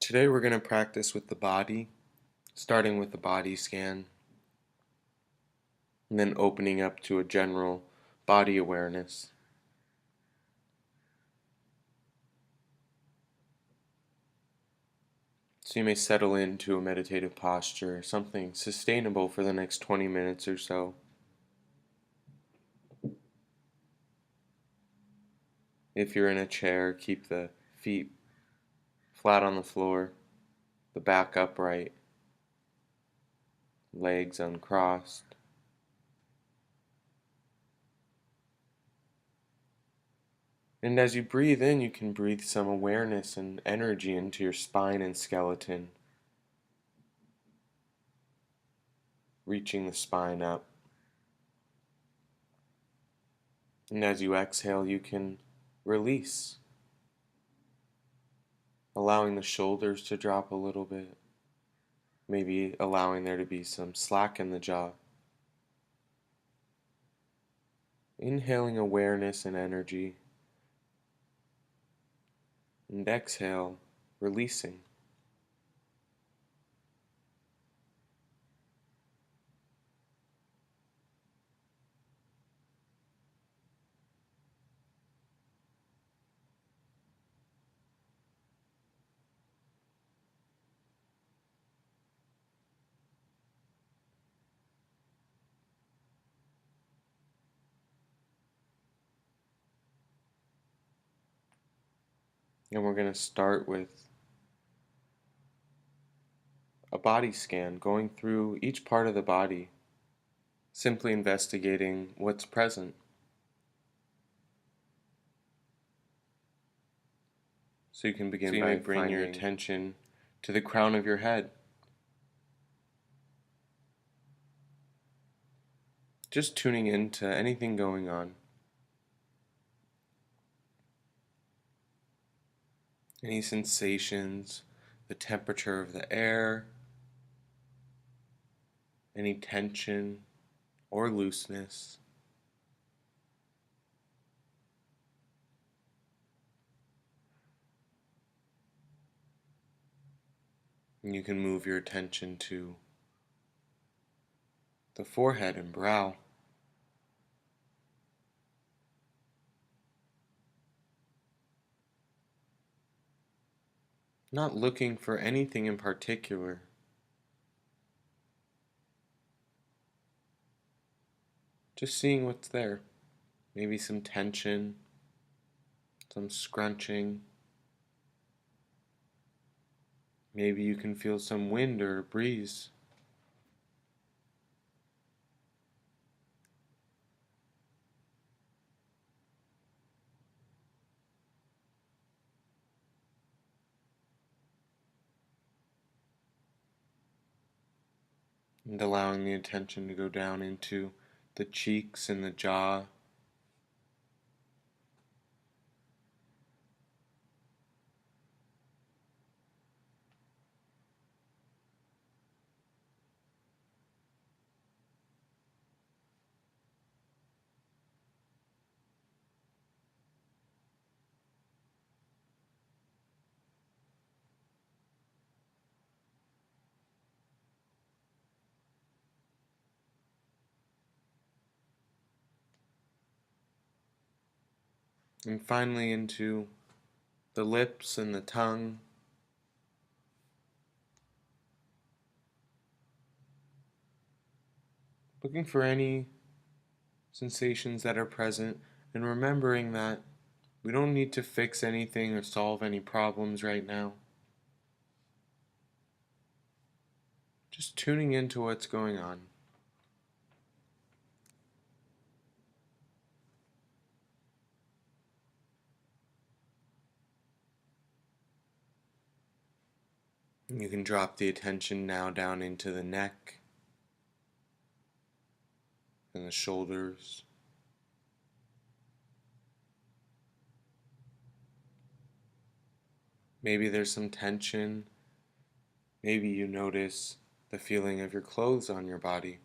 Today we're going to practice with the body, starting with the body scan, and then opening up to a general body awareness. So you may settle into a meditative posture, something sustainable for the next 20 minutes or so. If you're in a chair, keep the feet flat on the floor, the back upright, legs uncrossed. And as you breathe in, you can breathe some awareness and energy into your spine and skeleton, reaching the spine up. And as you exhale, you can release, allowing the shoulders to drop a little bit, maybe allowing there to be some slack in the jaw. Inhaling awareness and energy, and exhale, releasing. And we're going to start with a body scan, going through each part of the body, simply investigating what's present. So you can begin by bringing your attention to the crown of your head. Just tuning into anything going on. Any sensations, the temperature of the air, any tension or looseness. And you can move your attention to the forehead and brow. Not looking for anything in particular. Just seeing what's there. Maybe some tension, some scrunching. Maybe you can feel some wind or breeze. And allowing the attention to go down into the cheeks and the jaw. And finally into the lips and the tongue. Looking for any sensations that are present and remembering that we don't need to fix anything or solve any problems right now. Just tuning into what's going on. And you can drop the attention now down into the neck and the shoulders. Maybe there's some tension. Maybe you notice the feeling of your clothes on your body.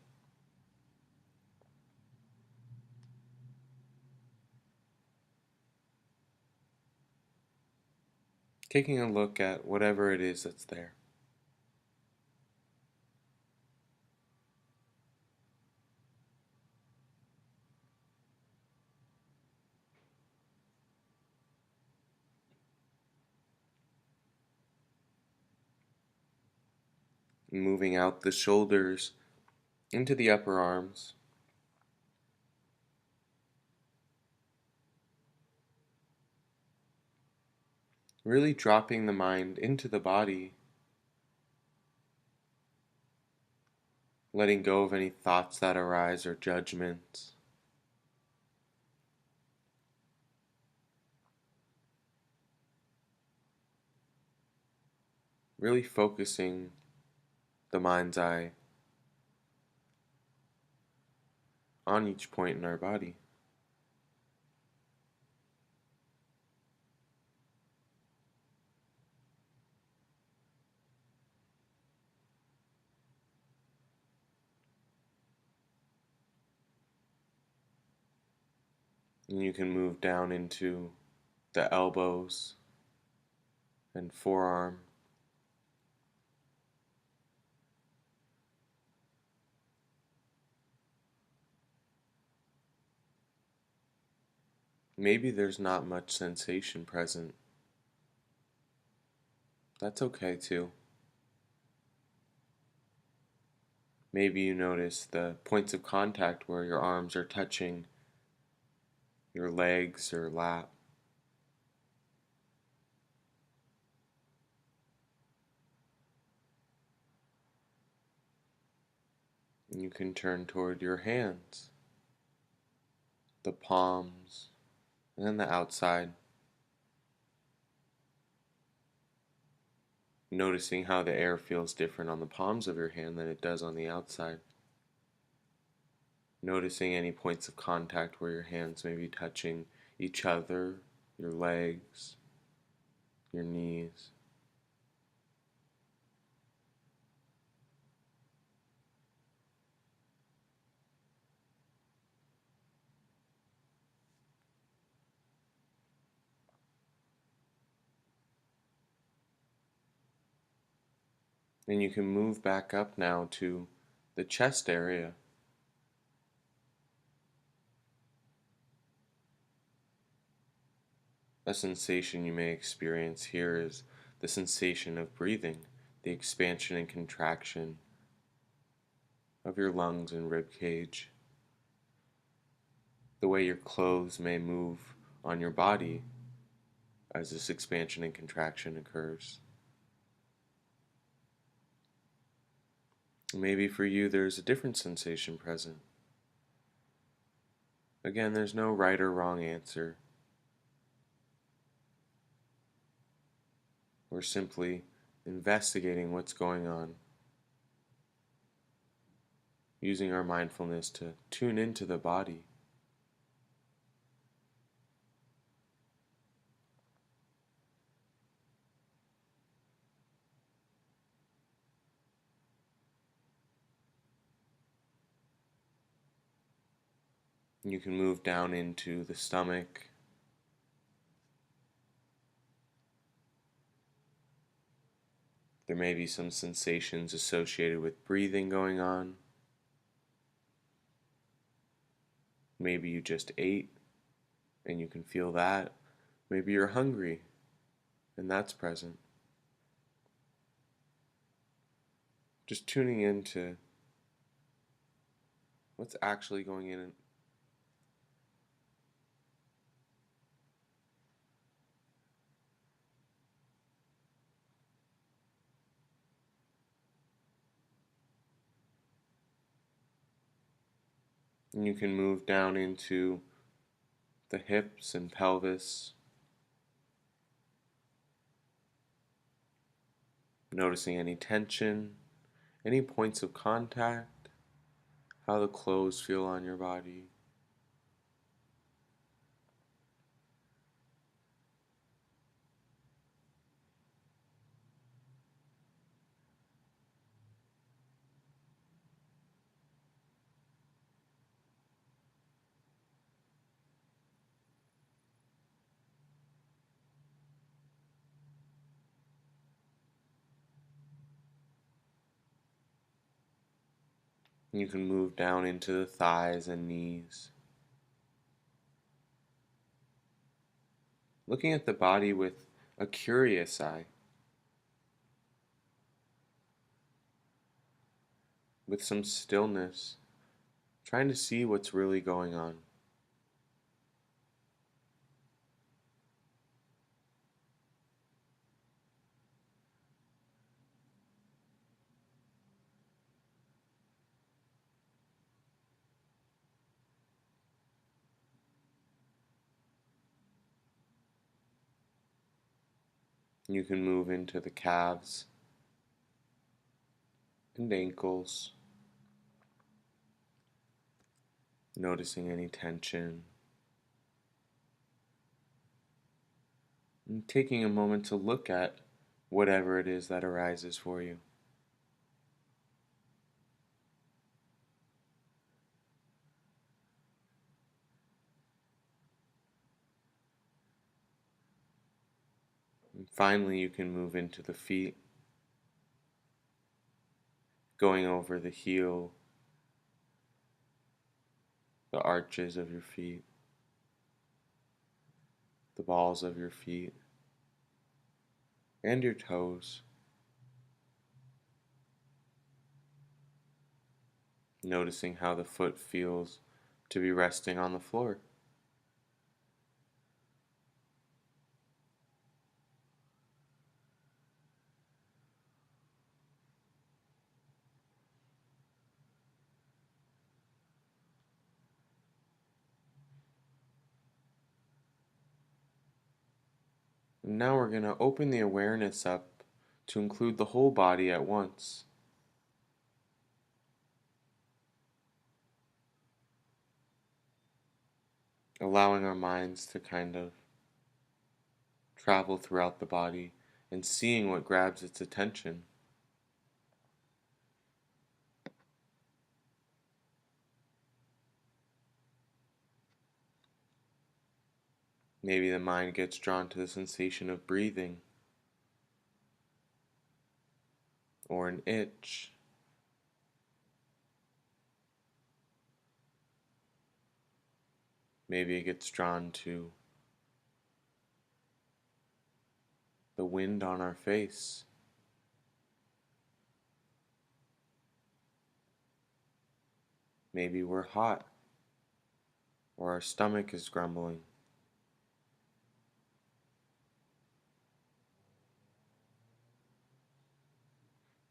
taking a look at whatever it is that's there. Moving out the shoulders into the upper arms. Really dropping the mind into the body, letting go of any thoughts that arise or judgments. Really focusing the mind's eye on each point in our body. And you can move down into the elbows and forearm. Maybe there's not much sensation present. That's okay too. Maybe you notice the points of contact where your arms are touching your legs or lap. And you can turn toward your hands, the palms, and then the outside. Noticing how the air feels different on the palms of your hand than it does on the outside. Noticing any points of contact where your hands may be touching each other, your legs, your knees. And you can move back up now to the chest area. A sensation you may experience here is the sensation of breathing, the expansion and contraction of your lungs and rib cage, the way your clothes may move on your body as this expansion and contraction occurs. Maybe for you there's a different sensation present. Again, there's no right or wrong answer. We're simply investigating what's going on, using our mindfulness to tune into the body. You can move down into the stomach. There may be some sensations associated with breathing going on. Maybe you just ate and you can feel that. Maybe you're hungry and that's present. Just tuning into what's actually going in. And you can move down into the hips and pelvis, noticing any tension, any points of contact, how the clothes feel on your body. You can move down into the thighs and knees, looking at the body with a curious eye, with some stillness, trying to see what's really going on. You can move into the calves and ankles, noticing any tension, and taking a moment to look at whatever it is that arises for you. And finally, you can move into the feet, going over the heel, the arches of your feet, the balls of your feet, and your toes, noticing how the foot feels to be resting on the floor. And now we're going to open the awareness up to include the whole body at once. Allowing our minds to kind of travel throughout the body and seeing what grabs its attention. Maybe the mind gets drawn to the sensation of breathing, or an itch. Maybe it gets drawn to the wind on our face. Maybe we're hot, or our stomach is grumbling.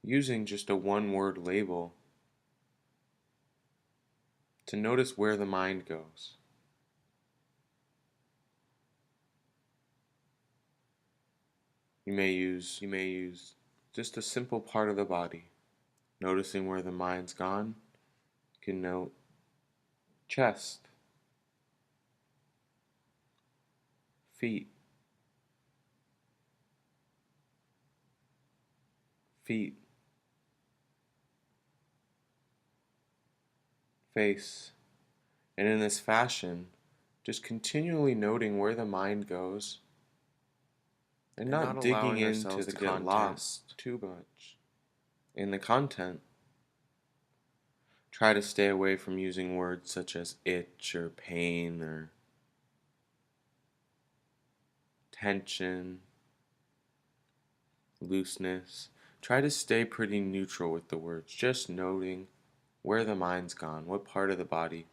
Using just a one-word label to notice where the mind goes. You may use just a simple part of the body. Noticing where the mind's gone, you can note chest, feet, feet, face. And in this fashion, just continually noting where the mind goes and not digging into the content lost too much. In the content, try to stay away from using words such as itch or pain or tension, looseness. Try to stay pretty neutral with the words, just noting where the mind's gone, what part of the body.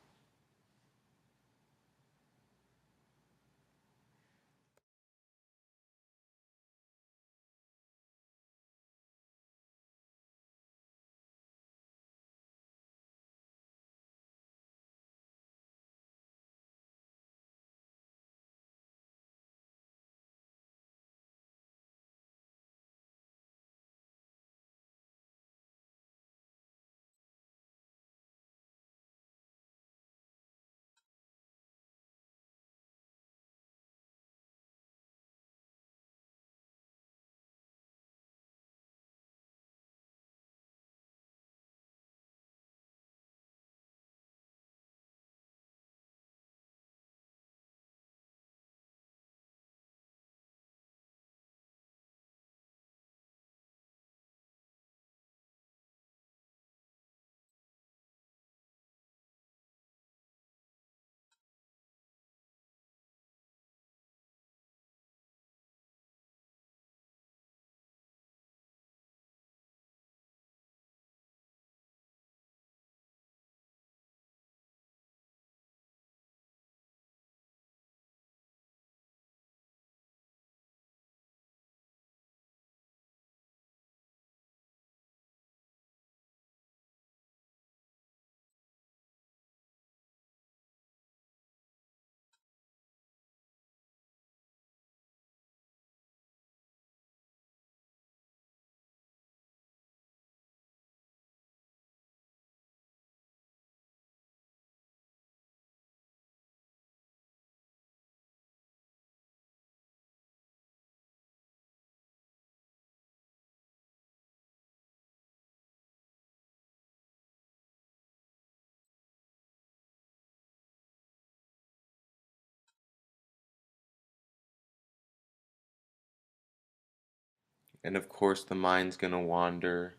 And of course, the mind's going to wander,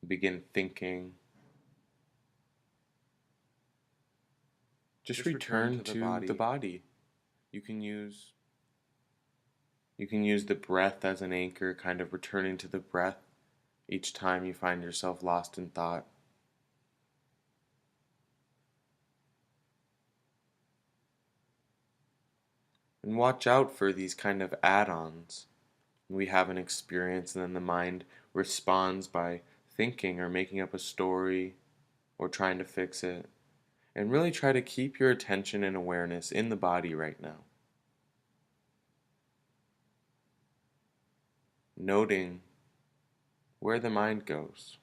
begin thinking. Just return to the body. You can use the breath as an anchor, kind of returning to the breath each time you find yourself lost in thought. And watch out for these kind of add-ons. We have an experience and then the mind responds by thinking or making up a story or trying to fix it. And really try to keep your attention and awareness in the body right now. Noting where the mind goes.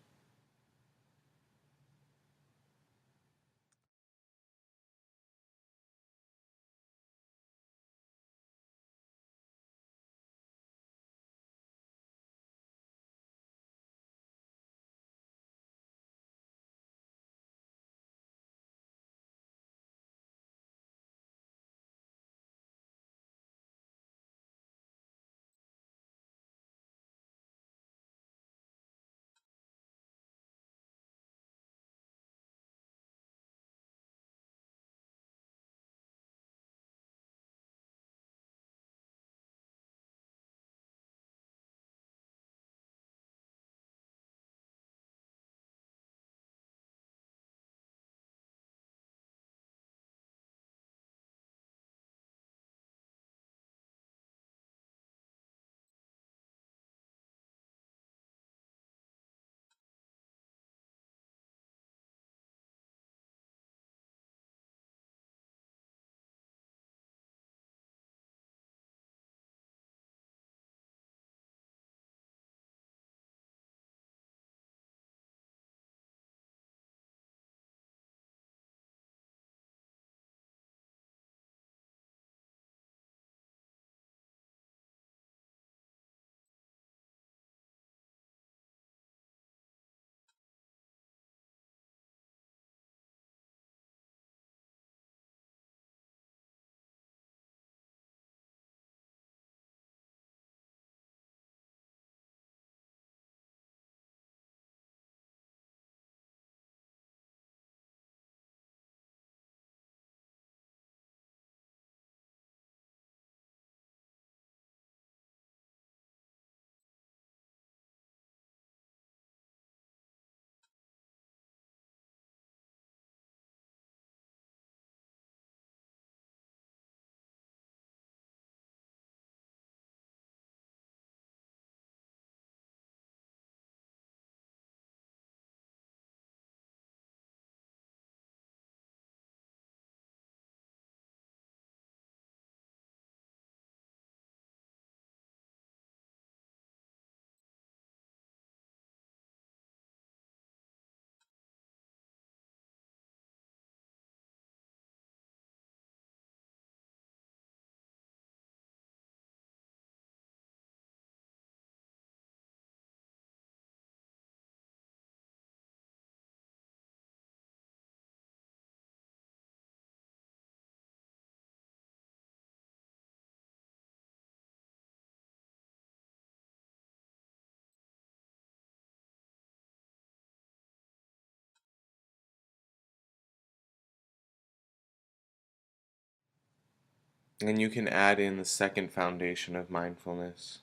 And you can add in the second foundation of mindfulness,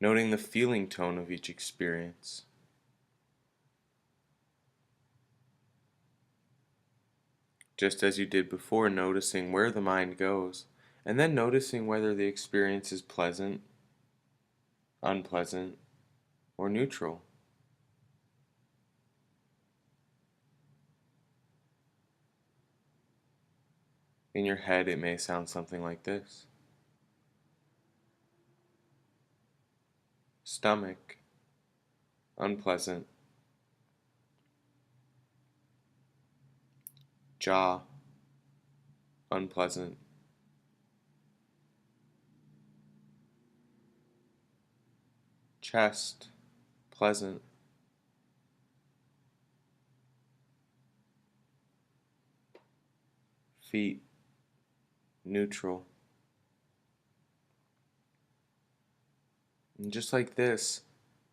noting the feeling tone of each experience. Just as you did before, noticing where the mind goes, and then noticing whether the experience is pleasant, unpleasant, or neutral. In your head, it may sound something like this: stomach, unpleasant; jaw, unpleasant; chest, pleasant; feet, neutral; And just like this,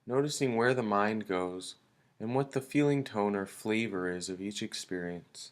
noticing where the mind goes and what the feeling tone or flavor is of each experience.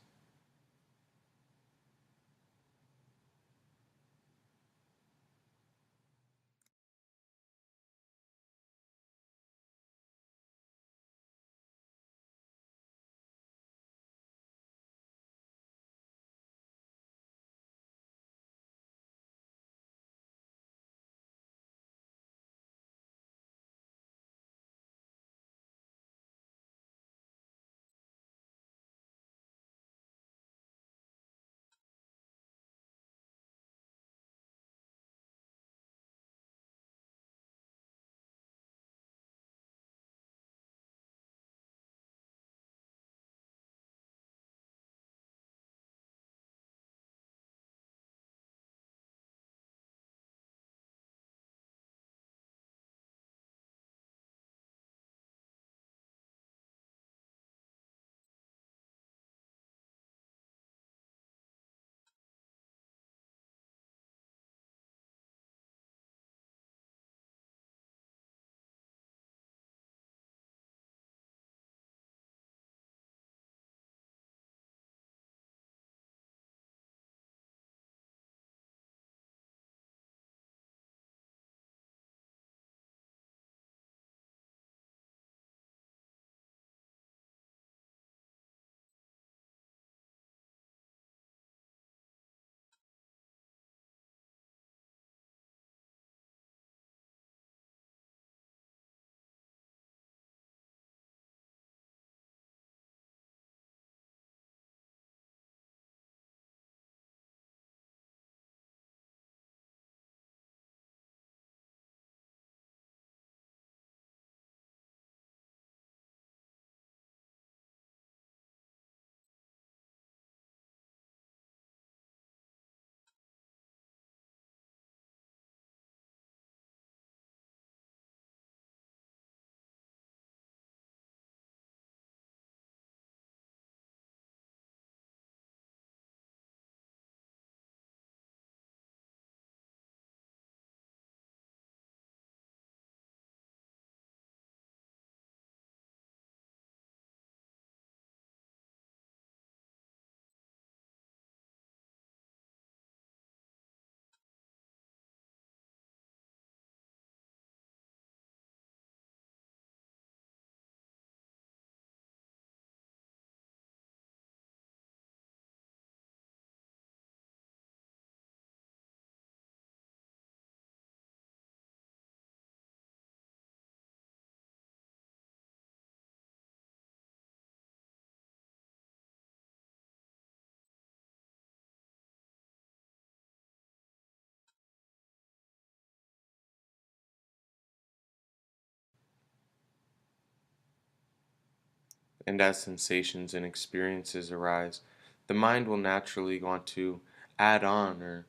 And as sensations and experiences arise, the mind will naturally want to add on or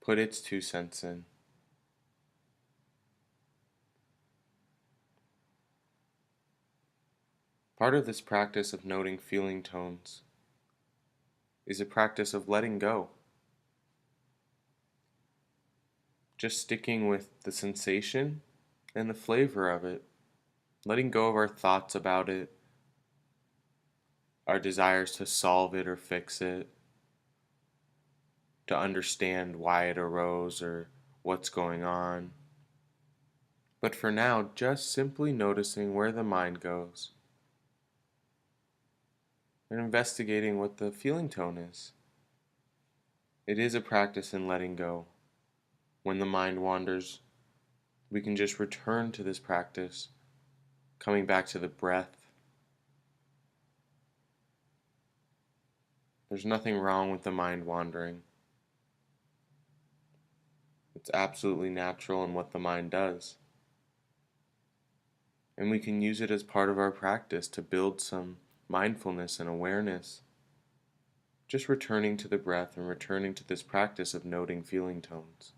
put its 2 cents in. Part of this practice of noting feeling tones is a practice of letting go, just sticking with the sensation and the flavor of it, letting go of our thoughts about it, our desires to solve it or fix it, to understand why it arose or what's going on. But for now, just simply noticing where the mind goes and investigating what the feeling tone is. It is a practice in letting go. When the mind wanders, we can just return to this practice, coming back to the breath. There's nothing wrong with the mind wandering. It's absolutely natural in what the mind does. And we can use it as part of our practice to build some mindfulness and awareness. Just returning to the breath and returning to this practice of noting feeling tones.